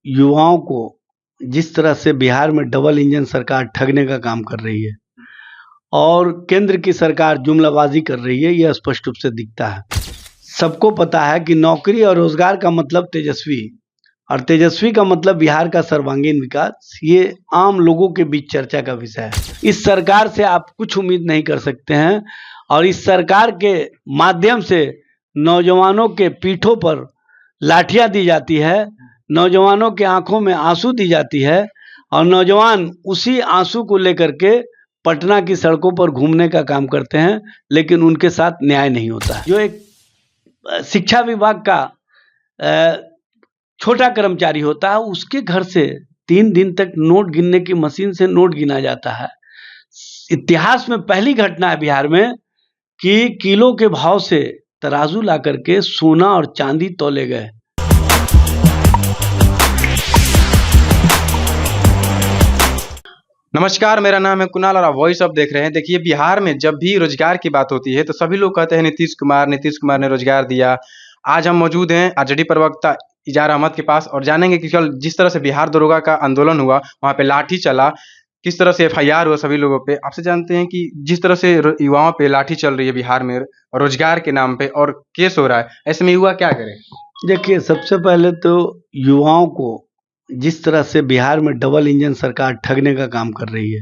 युवाओं को जिस तरह से बिहार में डबल इंजन सरकार ठगने का काम कर रही है और केंद्र की सरकार जुमलाबाजी कर रही है, यह स्पष्ट रूप से दिखता है। सबको पता है कि नौकरी और रोजगार का मतलब तेजस्वी और तेजस्वी का मतलब बिहार का सर्वांगीण विकास, ये आम लोगों के बीच चर्चा का विषय है। इस सरकार से आप कुछ उम्मीद नहीं कर सकते हैं और इस सरकार के माध्यम से नौजवानों के पीठों पर लाठियां दी जाती है, नौजवानों के आंखों में आंसू दी जाती है और नौजवान उसी आंसू को लेकर के पटना की सड़कों पर घूमने का काम करते हैं, लेकिन उनके साथ न्याय नहीं होता है। जो एक शिक्षा विभाग का छोटा कर्मचारी होता है, उसके घर से 3 दिन तक नोट गिनने की मशीन से नोट गिना जाता है। इतिहास में पहली घटना है बिहार में कि किलो के भाव से तराजू ला करके सोना और चांदी तौले गए। नमस्कार, मेरा नाम है कुणाल और आप वॉइस ऑफ देख रहे हैं। देखिए, बिहार में जब भी रोजगार की बात होती है तो सभी लोग कहते हैं नीतीश कुमार ने रोजगार दिया। आज हम मौजूद हैं आरजेडी प्रवक्ता इजार अहमद के पास और जानेंगे कि कल जिस तरह से बिहार दरोगा का आंदोलन हुआ, वहाँ पे लाठी चला, किस तरह से FIR हुआ सभी लोगों पे। आपसे जानते हैं कि जिस तरह से युवाओं पे लाठी चल रही है बिहार में रोजगार के नाम पे और केस हो रहा है, ऐसे में युवा क्या करें? देखिए, सबसे पहले तो युवाओं को जिस तरह से बिहार में डबल इंजन सरकार ठगने का काम कर रही है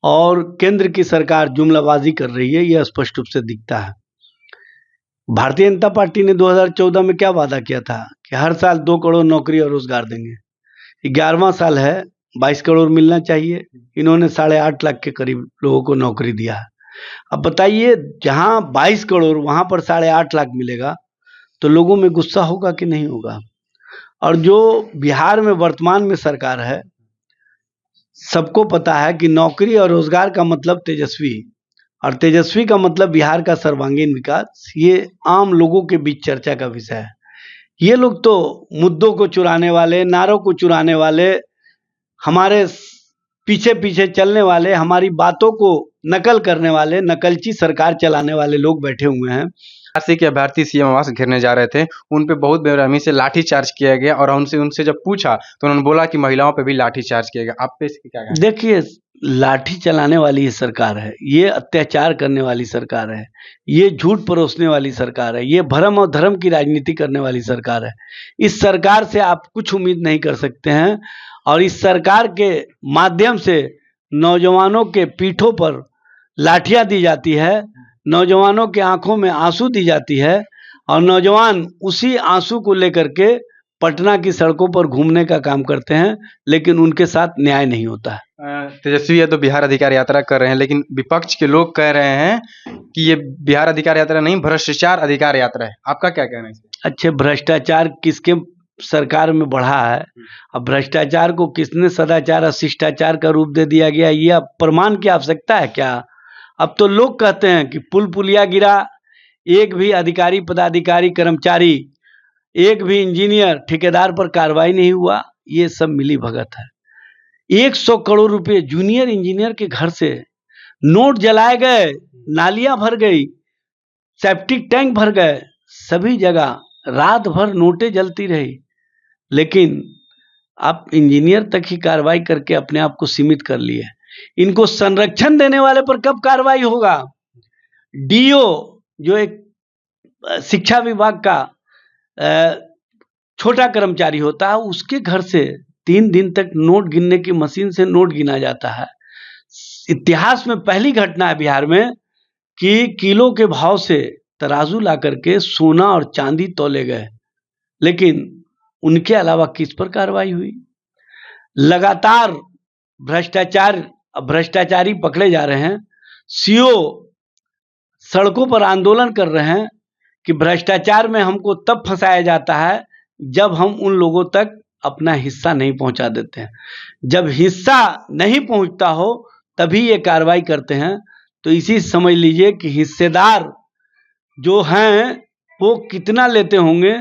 और केंद्र की सरकार जुमलाबाजी कर रही है, यह स्पष्ट रूप से दिखता है। भारतीय जनता पार्टी ने 2014 में क्या वादा किया था कि हर साल 2 करोड़ नौकरी और रोजगार देंगे। 11वां साल है, 22 करोड़ मिलना चाहिए, इन्होंने 8.5 लाख के करीब लोगों को नौकरी दिया है। अब बताइए, जहां 22 करोड़ वहां पर 8.5 लाख मिलेगा तो लोगों में गुस्सा होगा कि नहीं होगा। और जो बिहार में वर्तमान में सरकार है, सबको पता है कि नौकरी और रोजगार का मतलब तेजस्वी और तेजस्वी का मतलब बिहार का सर्वांगीण विकास, ये आम लोगों के बीच चर्चा का विषय है। ये लोग तो मुद्दों को चुराने वाले, नारों को चुराने वाले, हमारे पीछे पीछे चलने वाले, हमारी बातों को नकल करने वाले, नकलची सरकार चलाने वाले लोग बैठे हुए हैं। वाराणसी के अभ्यर्थी CM आवास घेरने जा रहे थे, उन पे बहुत बेरहमी से लाठी चार्ज किया गया और उनसे जब पूछा तो उन्होंने बोला कि महिलाओं पे भी लाठी चार्ज किया गया। आप पे इसकी क्या कहना है? देखिए, लाठी चलाने वाली ये सरकार है, ये अत्याचार करने वाली सरकार है, ये झूठ परोसने वाली सरकार है, ये भरम और धर्म की राजनीति करने वाली सरकार है। इस सरकार से आप कुछ उम्मीद नहीं कर सकते हैं और इस सरकार के माध्यम से नौजवानों के पीठों पर लाठियां दी जाती है, नौजवानों के आंखों में आंसू दी जाती है और नौजवान उसी आंसू को लेकर के पटना की सड़कों पर घूमने का काम करते हैं, लेकिन उनके साथ न्याय नहीं होता है। तेजस्वी यादव बिहार अधिकार यात्रा कर रहे हैं, लेकिन विपक्ष के लोग कह रहे हैं कि ये बिहार अधिकार यात्रा नहीं, भ्रष्टाचार अधिकार यात्रा है। आपका क्या कहना है इस पे? अच्छे, भ्रष्टाचार किसके सरकार में बढ़ा है? अब भ्रष्टाचार को किसने सदाचार और शिष्टाचार का रूप दे दिया गया, ये अब प्रमाण की आवश्यकता है क्या? अब तो लोग कहते हैं कि पुल पुलिया गिरा, एक भी अधिकारी, पदाधिकारी, कर्मचारी, एक भी इंजीनियर, ठेकेदार पर कार्रवाई नहीं हुआ। ये सब मिली भगत है। 100 करोड़ रुपए जूनियर इंजीनियर के घर से नोट जलाए गए, नालियां भर गई, सेप्टिक टैंक भर गए, सभी जगह रात भर नोटें जलती रही, लेकिन आप इंजीनियर तक ही कार्रवाई करके अपने आप को सीमित कर लिए। इनको संरक्षण देने वाले पर कब कार्रवाई होगा? DO जो एक शिक्षा विभाग का छोटा कर्मचारी होता है, उसके घर से 3 दिन तक नोट गिनने की मशीन से नोट गिना जाता है। इतिहास में पहली घटना है बिहार में कि किलो के भाव से तराजू ला करके सोना और चांदी तौले गए, लेकिन उनके अलावा किस पर कार्रवाई हुई? लगातार भ्रष्टाचारी पकड़े जा रहे हैं। CO सड़कों पर आंदोलन कर रहे हैं कि भ्रष्टाचार में हमको तब फंसाया जाता है जब हम उन लोगों तक अपना हिस्सा नहीं पहुंचा देते हैं। जब हिस्सा नहीं पहुंचता हो तभी ये कार्रवाई करते हैं। तो इसी समझ लीजिए कि हिस्सेदार जो हैं वो कितना लेते होंगे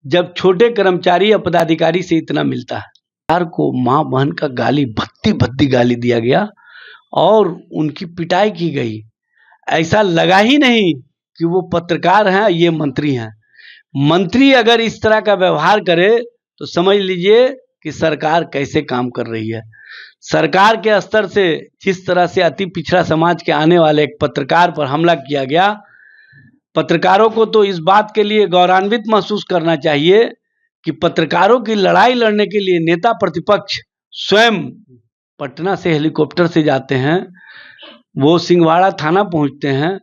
जब छोटे कर्मचारी या पदाधिकारी से इतना मिलता है। सरकार को मां बहन का गाली, भद्दी गाली दिया गया और उनकी पिटाई की गई। ऐसा लगा ही नहीं कि वो पत्रकार हैं, ये मंत्री हैं। मंत्री अगर इस तरह का व्यवहार करे तो समझ लीजिए कि सरकार कैसे काम कर रही है। सरकार के स्तर से जिस तरह से अति पिछड़ा समाज के आने वाले एक पत्रकार पर हमला किया गया, पत्रकारों को तो इस बात के लिए गौरवान्वित महसूस करना चाहिए कि पत्रकारों की लड़ाई लड़ने के लिए नेता प्रतिपक्ष स्वयं पटना से हेलीकॉप्टर से जाते हैं, वो सिंहवाड़ा थाना पहुंचते हैं,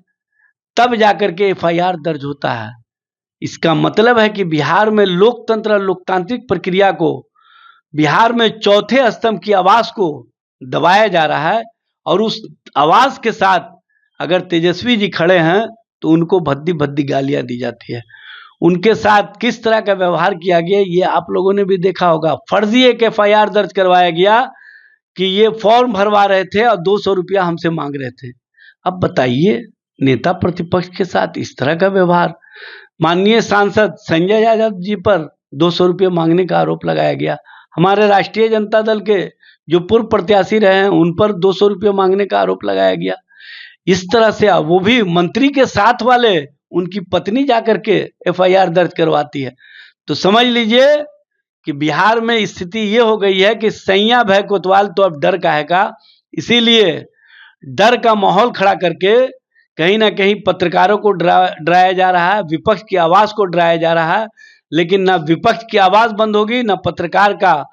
तब जाकर के एफआईआर दर्ज होता है। इसका मतलब है कि बिहार में लोकतंत्र और लोकतांत्रिक प्रक्रिया को, बिहार में चौथे स्तंभ की आवाज को दबाया जा रहा है, और उस आवाज के साथ अगर तेजस्वी जी खड़े हैं तो उनको भद्दी भद्दी गालियां दी जाती है। उनके साथ किस तरह का व्यवहार किया गया ये आप लोगों ने भी देखा होगा। फर्जी एक एफआईआर दर्ज करवाया गया कि ये फॉर्म भरवा रहे थे और 200 रुपया हमसे मांग रहे थे। अब बताइए, नेता प्रतिपक्ष के साथ इस तरह का व्यवहार। माननीय सांसद संजय यादव जी पर 200 रुपये मांगने का आरोप लगाया गया। हमारे राष्ट्रीय जनता दल के जो पूर्व प्रत्याशी रहे हैं उन पर 200 रुपये मांगने का आरोप लगाया गया। इस तरह से वो भी मंत्री के साथ वाले, उनकी पत्नी जाकर के एफआईआर दर्ज करवाती है। तो समझ लीजिए कि बिहार में स्थिति ये हो गई है कि सैया भय कोतवाल तो अब डर काहे का। इसीलिए डर का माहौल खड़ा करके कहीं ना कहीं पत्रकारों को डराया जा रहा है, विपक्ष की आवाज को डराया जा रहा है। लेकिन ना विपक्ष की आवाज बंद होगी, ना पत्रकार का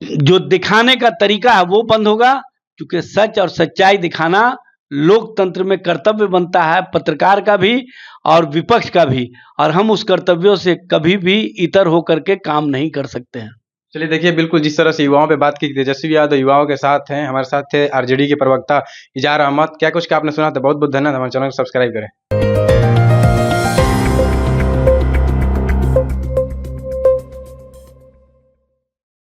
जो दिखाने का तरीका है वो बंद होगा, क्योंकि सच और सच्चाई दिखाना लोकतंत्र में कर्तव्य बनता है, पत्रकार का भी और विपक्ष का भी, और हम उस कर्तव्यों से कभी भी इतर होकर के काम नहीं कर सकते हैं। चलिए देखिए, बिल्कुल जिस तरह से युवाओं पे बात की, तेजस्वी यादव युवाओं के साथ हैं, हमारे साथ थे आरजेडी के प्रवक्ता इजहार अहमद। क्या कुछ का आपने सुना, तो बहुत बहुत धन्यवाद। हमारे चैनल को सब्सक्राइब करें।